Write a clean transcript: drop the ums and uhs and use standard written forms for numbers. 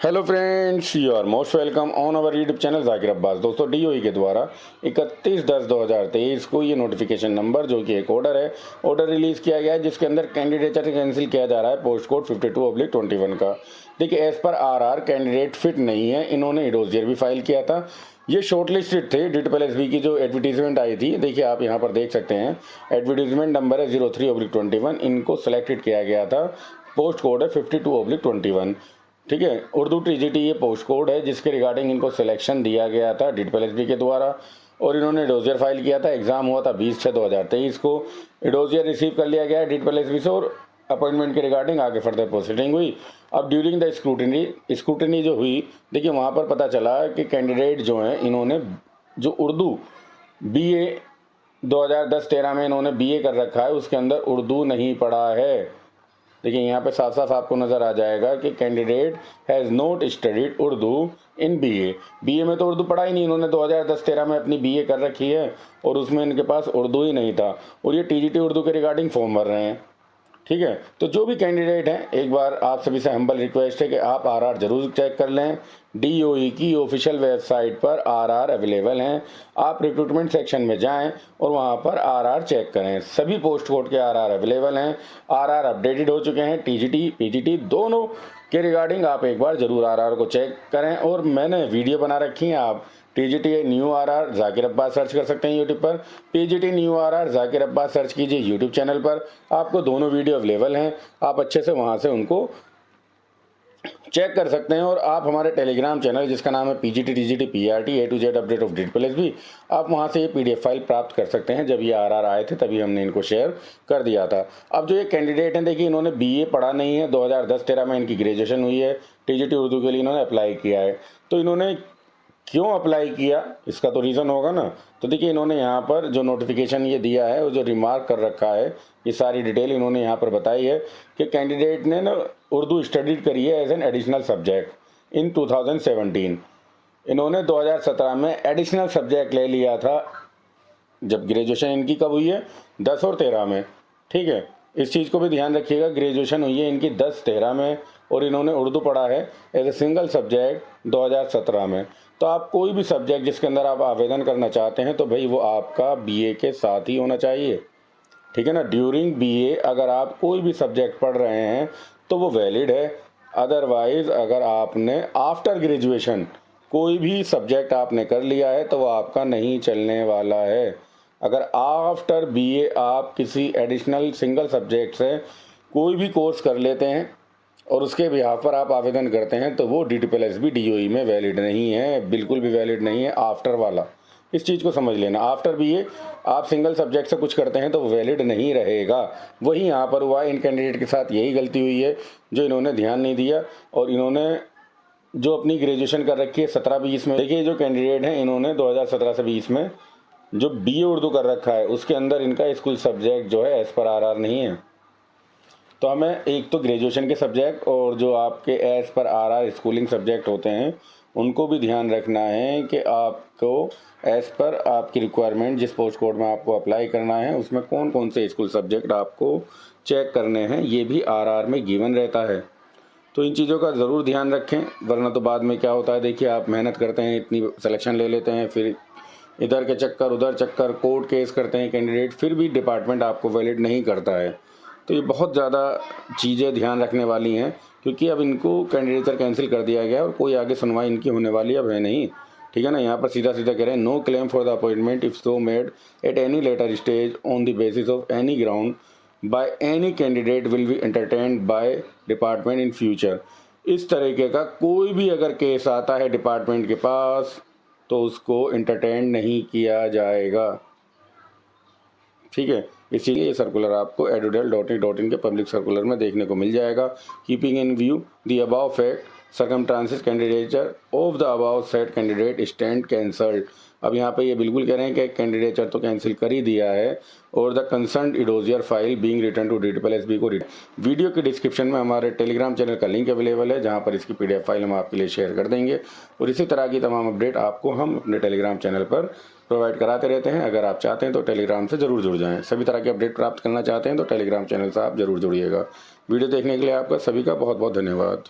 Hello friends, you are most welcome on our YouTube channel Zakir Abbas. दोस्तों, DOE के द्वारा 31/10/2023 को ये नोटिफिकेशन नंबर जो कि एक ऑर्डर रिलीज़ किया गया है, जिसके अंदर कैंडिडेचर कैंसिल किया जा रहा है पोस्ट कोड 52/21 का। देखिए, as per RR candidate fit नहीं है। इन्होंने इडोजियर भी फाइल किया था। ये शॉर्टलिस्टेड थे। DITPLSB की जो एडवर्टीजमेंट आई थी, देखिए आप यहाँ पर देख सकते हैं, एडवर्टीजमेंट नंबर है 03/21। इनको सेलेक्टेड किया गया था। पोस्ट कोड है 52/21। ठीक है, उर्दू TGT ये पोस्ट कोड है जिसके रिगार्डिंग इनको सिलेक्शन दिया गया था DITPLSB के द्वारा, और इन्होंने डोजियर फाइल किया था। एग्जाम हुआ था 20/6/2023 को। डोजियर रिसीव कर लिया गया है DITPLSB से, और अपॉइंटमेंट के रिगार्डिंग आगे फर्दर प्रोसीडिंग हुई। अब ड्यूरिंग द स्क्रूटनी जो हुई, देखिए वहाँ पर पता चला कि कैंडिडेट जो हैं, इन्होंने जो उर्दू BA 2010-13 में इन्होंने BA कर रखा है, उसके अंदर उर्दू नहीं पढ़ा है। देखिए यहाँ पे साफ साफ आपको नज़र आ जाएगा कि candidate has not studied Urdu in BA में तो उर्दू पढ़ा ही नहीं। इन्होंने 2010-13 में अपनी BA कर रखी है, और उसमें इनके पास उर्दू ही नहीं था, और ये TGT उर्दू के रिगार्डिंग फॉर्म भर रहे हैं। ठीक है, तो जो भी कैंडिडेट हैं, एक बार आप सभी से हम्बल रिक्वेस्ट है कि आप आरआर जरूर चेक कर लें। DOE की ऑफिशियल वेबसाइट पर आरआर अवेलेबल हैं। आप रिक्रूटमेंट सेक्शन में जाएं और वहां पर आरआर चेक करें। सभी पोस्ट कोड के आरआर अवेलेबल हैं। आरआर अपडेटेड हो चुके हैं। TGT PGT दोनों के रिगार्डिंग आप एक बार जरूर आरआर को चेक करें। और मैंने वीडियो बना रखी है, आप TGT new RR Zakir Abbas search कर सकते हैं यूट्यूब पर। PGT new RR Zakir Abbas search कीजिए यूट्यूब चैनल पर। आपको दोनों वीडियो अवेलेबल हैं, आप अच्छे से वहां से उनको चेक कर सकते हैं। और आप हमारे टेलीग्राम चैनल जिसका नाम है PGT TGT PRT A to Z update of DITPLSB, आप वहां से ये PDF फाइल प्राप्त कर सकते हैं। जब ये आरआर आए थे तभी हमने इनको शेयर कर दिया था। अब जो ये कैंडिडेट हैं, देखिए इन्होंने BA पढ़ा नहीं है। 2010-13 में इनकी ग्रेजुएशन हुई है। TGT उर्दू के लिए इन्होंने अप्लाई किया है। तो इन्होंने क्यों अप्लाई किया, इसका तो रीज़न होगा ना। तो देखिए, इन्होंने यहाँ पर जो नोटिफिकेशन ये दिया है, वो जो रिमार्क कर रखा है, ये सारी डिटेल इन्होंने यहाँ पर बताई है कि कैंडिडेट ने ना उर्दू स्टडीड करी है as an additional subject in 2017। इन्होंने 2017 में एडिशनल सब्जेक्ट ले लिया था। जब ग्रेजुएशन इनकी कब हुई है? 10 और 13 में। ठीक है, इस चीज़ को भी ध्यान रखिएगा। ग्रेजुएशन हुई है इनकी 10-13 में, और इन्होंने उर्दू पढ़ा है एज ए सिंगल सब्जेक्ट 2017 में। तो आप कोई भी सब्जेक्ट जिसके अंदर आप आवेदन करना चाहते हैं, तो भाई वो आपका BA के साथ ही होना चाहिए। ठीक है ना। ड्यूरिंग BA अगर आप कोई भी सब्जेक्ट पढ़ रहे हैं तो वो वैलिड है। अदरवाइज अगर आपने आफ्टर ग्रेजुएशन कोई भी सब्जेक्ट आपने कर लिया है तो वो आपका नहीं चलने वाला है। अगर आफ्टर BA आप किसी एडिशनल सिंगल सब्जेक्ट से कोई भी कोर्स कर लेते हैं और उसके बिहाफ पर आप आवेदन करते हैं, तो वो DITPLSB DOE में वैलिड नहीं है, बिल्कुल भी वैलिड नहीं है आफ्टर वाला। इस चीज़ को समझ लेना। आफ्टर BA आप सिंगल सब्जेक्ट से कुछ करते हैं तो वो वैलिड नहीं रहेगा। वही यहाँ पर हुआ, इन कैंडिडेट के साथ यही गलती हुई है, जो इन्होंने ध्यान नहीं दिया, और इन्होंने जो अपनी ग्रेजुएशन कर रखी है 17-20 में। देखिए, जो कैंडिडेट हैं, इन्होंने 2017 से 20 में जो BA उर्दू कर रखा है, उसके अंदर इनका स्कूल सब्जेक्ट जो है एज पर आरआर नहीं है। तो हमें एक तो ग्रेजुएशन के सब्जेक्ट और जो आपके as per RR schooling subject होते हैं, उनको भी ध्यान रखना है कि आपको एज पर आपकी रिक्वायरमेंट जिस पोस्ट कोड में आपको अप्लाई करना है, उसमें कौन कौन से स्कूल सब्जेक्ट आपको चेक करने हैं, ये भी आरआर में गिवन रहता है। तो इन चीज़ों का ज़रूर ध्यान रखें, वरना तो बाद में क्या होता है, देखिए आप मेहनत करते हैं, इतनी सिलेक्शन ले लेते हैं, फिर इधर के चक्कर उधर चक्कर, कोर्ट केस करते हैं कैंडिडेट, फिर भी डिपार्टमेंट आपको वैलिड नहीं करता है। तो ये बहुत ज़्यादा चीज़ें ध्यान रखने वाली हैं, क्योंकि अब इनको कैंडिडेचर कैंसिल कर दिया गया है और कोई आगे सुनवाई इनकी होने वाली अब है नहीं। ठीक है ना। यहाँ पर सीधा सीधा कह रहे हैं, no claim for the appointment if so made at any later stage on the basis of any ground by any candidate will be entertained by department in future. इस तरीके का कोई भी अगर केस आता है डिपार्टमेंट के पास, तो उसको एंटरटेन नहीं किया जाएगा। ठीक है, इसीलिए ये सर्कुलर आपको edudel.in के पब्लिक सर्कुलर में देखने को मिल जाएगा। Keeping in view the above fact circumstances candidature of the above set candidate stand cancelled. अब यहाँ पे ये बिल्कुल कह रहे हैं कि कैंडिडेचर तो कैंसिल कर ही दिया है, और the concern dossier file being return to DITPLSB को वीडियो के डिस्क्रिप्शन में हमारे टेलीग्राम चैनल का लिंक अवेलेबल है, जहाँ पर इसकी PDF फाइल हम आपके लिए शेयर कर देंगे। और इसी तरह की तमाम अपडेट आपको हम अपने टेलीग्राम चैनल पर प्रोवाइड कराते रहते हैं। अगर आप चाहते हैं तो टेलीग्राम से ज़रूर जुड़ जाएं। सभी तरह के अपडेट प्राप्त करना चाहते हैं तो टेलीग्राम चैनल से आप ज़रूर जुड़िएगा। वीडियो देखने के लिए आपका सभी का बहुत बहुत धन्यवाद।